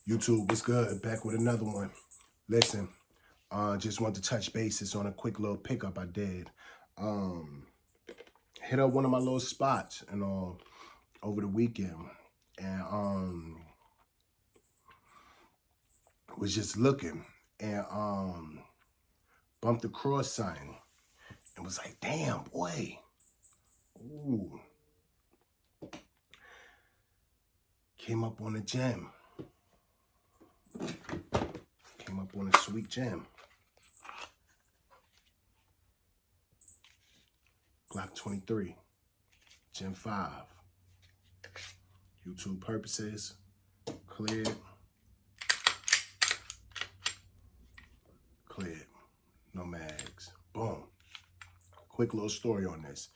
YouTube, what's good? Back with another one. Listen, just want to touch bases on a quick little pickup I did. Hit up one of my little spots and all over the weekend, and was just looking and bumped across something and was like, damn boy, ooh, came up on a gem. Came up on a sweet gem. Glock 23, Gen 5. YouTube purposes, cleared. Cleared. No mags. Boom. Quick little story on this.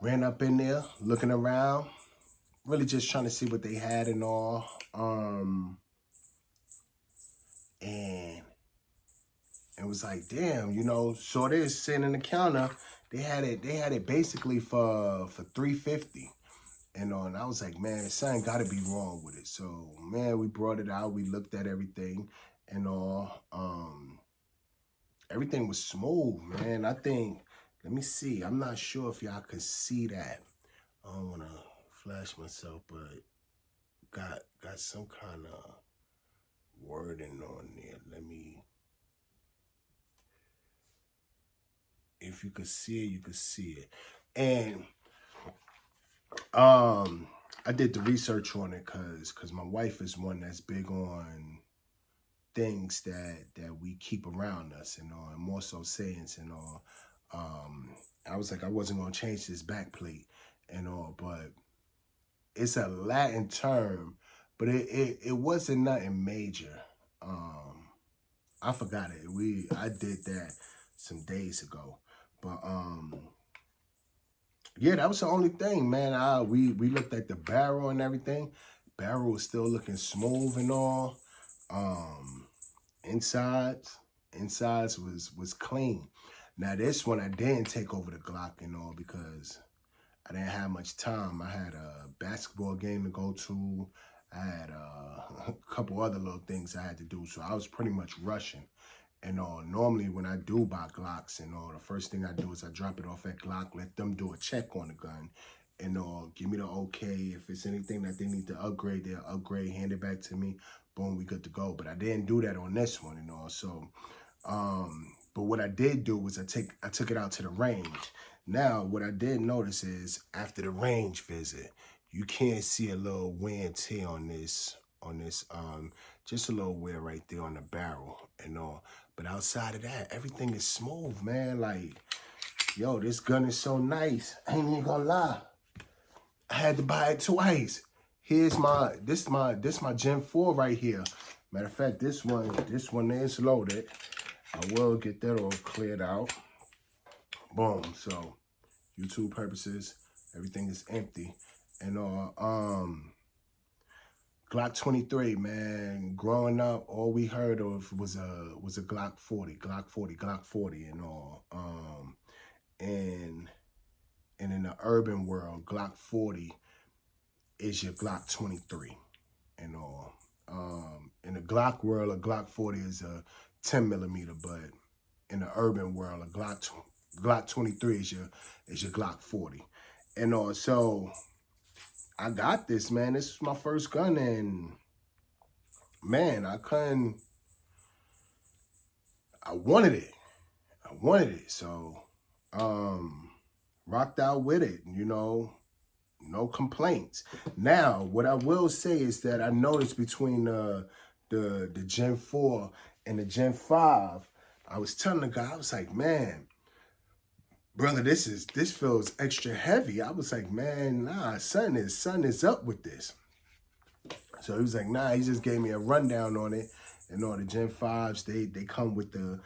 Ran up in there, looking around, really just trying to see what they had and all. And it was like, damn, you know, saw this sitting in the counter. They had it basically for $350. And I was like, man, something gotta be wrong with it. So man, we brought it out, we looked at everything and all. Everything was smooth, man. I think, let me see. I'm not sure if y'all could see that. I don't wanna flash myself, but got some kind of wording on there. Let me, if you could see it, you could see it. And I did the research on it cause my wife is one that's big on things that we keep around us and all, and more so sayings and all. I was like, I wasn't gonna change this back plate and all, but it's a Latin term, but it wasn't nothing major. I forgot it. I did that some days ago, but yeah, that was the only thing, man. We looked at the barrel and everything. Barrel was still looking smooth and all. Insides was clean. Now this one I didn't take over the Glock and all because I didn't have much time. I had a basketball game to go to. I had a couple other little things I had to do, so I was pretty much rushing. And normally when I do buy Glocks and all, the first thing I do is I drop it off at Glock, let them do a check on the gun, and give me the okay. If it's anything that they need to upgrade, they'll upgrade, hand it back to me. Boom, we good to go. But I didn't do that on this one and all. So, but what I did do was I took it out to the range. Now, what I did notice is after the range visit, you can't see a little wear and tear on this, just a little wear right there on the barrel and all. But outside of that, everything is smooth, man. Like, yo, this gun is so nice. I ain't even gonna lie. I had to buy it twice. Here's this my Gen 4 right here. Matter of fact, this one is loaded. I will get that all cleared out. Boom. So, YouTube purposes, everything is empty. And Glock 23, man. Growing up, all we heard of was a Glock 40, and all. And in the urban world, Glock 40 is your Glock 23 and all. In the Glock world, a Glock 40 is a 10 millimeter, but in the urban world, a Glock 23 is your Glock 40 and all. So I got this, man. This is my first gun, and man, I wanted it. So rocked out with it, you know. No complaints. Now, what I will say is that I noticed between the Gen 4 and the Gen 5, I was telling the guy, I was like, man, brother, this feels extra heavy. I was like, man, nah, son is up with this. So he was like, nah, he just gave me a rundown on it. And all the Gen 5s, they come with the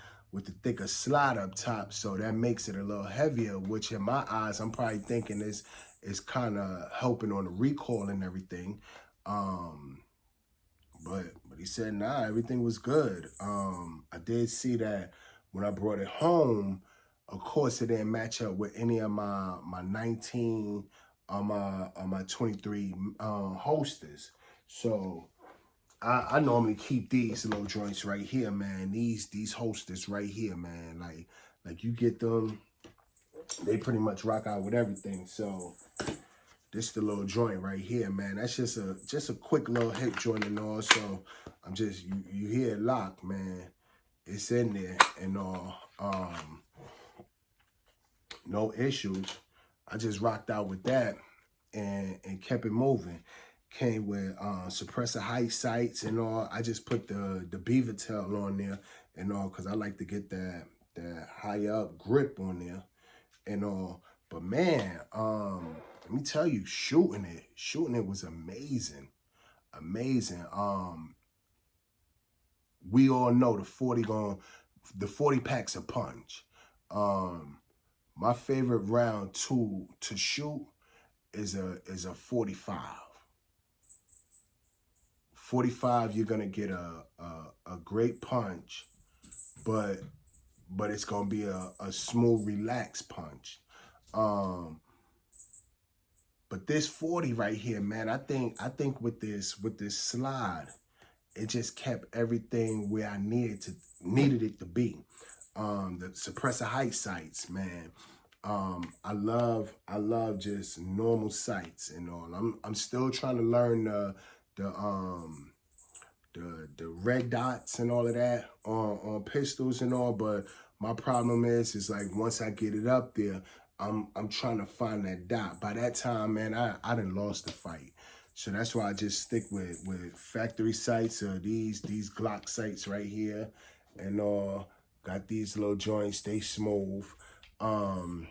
thicker slot up top, so that makes it a little heavier, which in my eyes, I'm probably thinking is kind of helping on the recoil and everything. But he said, nah, everything was good. I did see that when I brought it home, of course, it didn't match up with any of my 19 on my 23 holsters. So I normally keep these little joints right here, man. These holsters right here, man. Like you get them, they pretty much rock out with everything. So this the little joint right here, man. That's just a quick little hip joint and all. So I'm just you hear it lock, man. It's in there and all. No issues. I just rocked out with that and kept it moving. Came with suppressor height sights and all. I just put the beaver tail on there and all because I like to get that high up grip on there and all. But man, let me tell you, shooting it was amazing. We all know the 40 packs a punch. My favorite round tool to shoot is a 45. 45, you're gonna get a great punch, but it's gonna be a smooth, relaxed punch. But this 40 right here, man, I think with this slide, it just kept everything where I needed it to be. The suppressor height sights, man. I love just normal sights and all. I'm still trying to learn the red dots and all of that on pistols and all, but my problem is like once I get it up there, I'm trying to find that dot. By that time, man, I done lost the fight. So that's why I just stick with factory sights or these Glock sights right here and all. Got these little joints, they smooth. And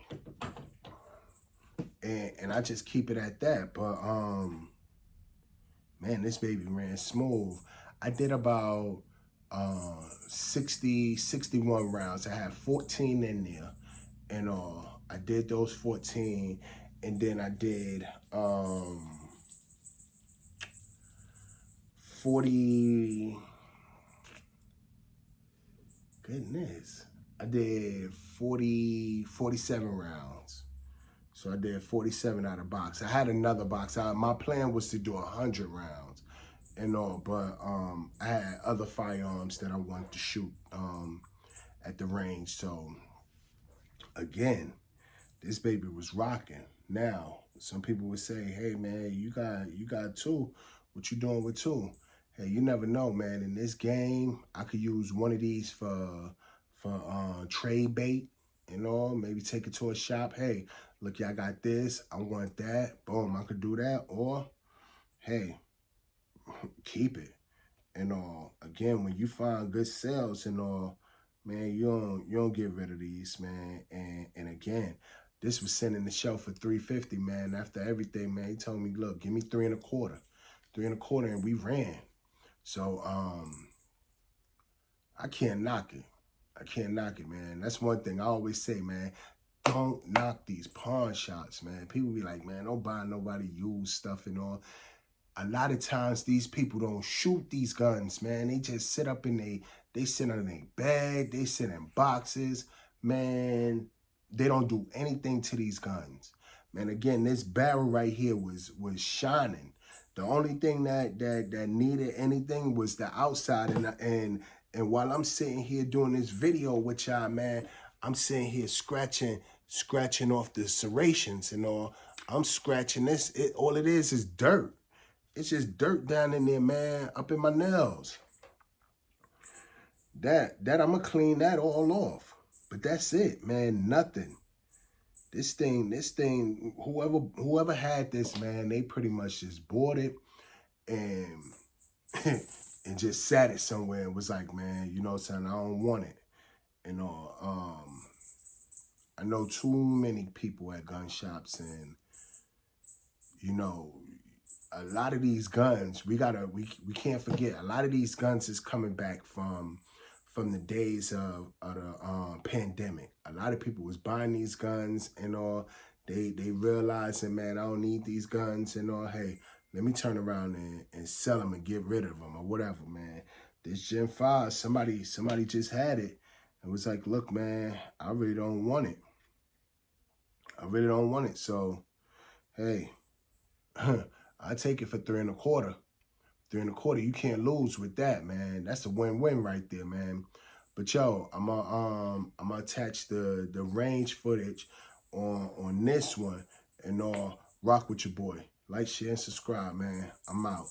I just keep it at that. But man, this baby ran smooth. I did about 61 rounds. I had 14 in there and all. I did those 14 and then I did 40. Goodness. I did 47 rounds. So I did 47 out of box. I had another box. My plan was to do 100 rounds and all, but I had other firearms that I wanted to shoot at the range. So again, this baby was rocking. Now, some people would say, hey man, you got two. What you doing with two? Hey, you never know, man. In this game, I could use one of these for trade bait, you know, maybe take it to a shop. Hey, look, y'all got this. I want that. Boom, I could do that. Or, hey, keep it. And again, when you find good sales and all, man, you don't get rid of these, man. And again, this was sitting in the shelf for $350, man. After everything, man, he told me, look, give me 3 1/4. 3 1/4, and we ran. So I can't knock it. I can't knock it, man. That's one thing I always say, man. Don't knock these pawn shops, man. People be like, man, don't buy nobody used stuff and all. A lot of times these people don't shoot these guns, man. They just sit up in they sit on their bed. They sit in boxes, man. They don't do anything to these guns, man. Again, this barrel right here was shining. The only thing that needed anything was the outside, and while I'm sitting here doing this video with y'all, man, I'm sitting here scratching off the serrations and all. I'm scratching this. All it is dirt. It's just dirt down in there, man, up in my nails. That I'm gonna clean that all off. But that's it, man. Nothing. This thing, whoever had this, man, they pretty much just bought it and and just sat it somewhere and was like, man, you know what I'm saying, I don't want it. And I know too many people at gun shops, and you know, a lot of these guns, we can't forget, a lot of these guns is coming back from the days of the pandemic. A lot of people was buying these guns and all. They realizing, man, I don't need these guns and all. Hey, let me turn around and sell them and get rid of them or whatever, man. This Gen 5, somebody just had it and was like, look, man, I really don't want it. I really don't want it. So, hey, I take it for 3.25. 3.25, you can't lose with that, man. That's a win-win right there, man. But yo, I'm gonna attach the range footage on this one and rock with your boy. Like, share, and subscribe, man. I'm out.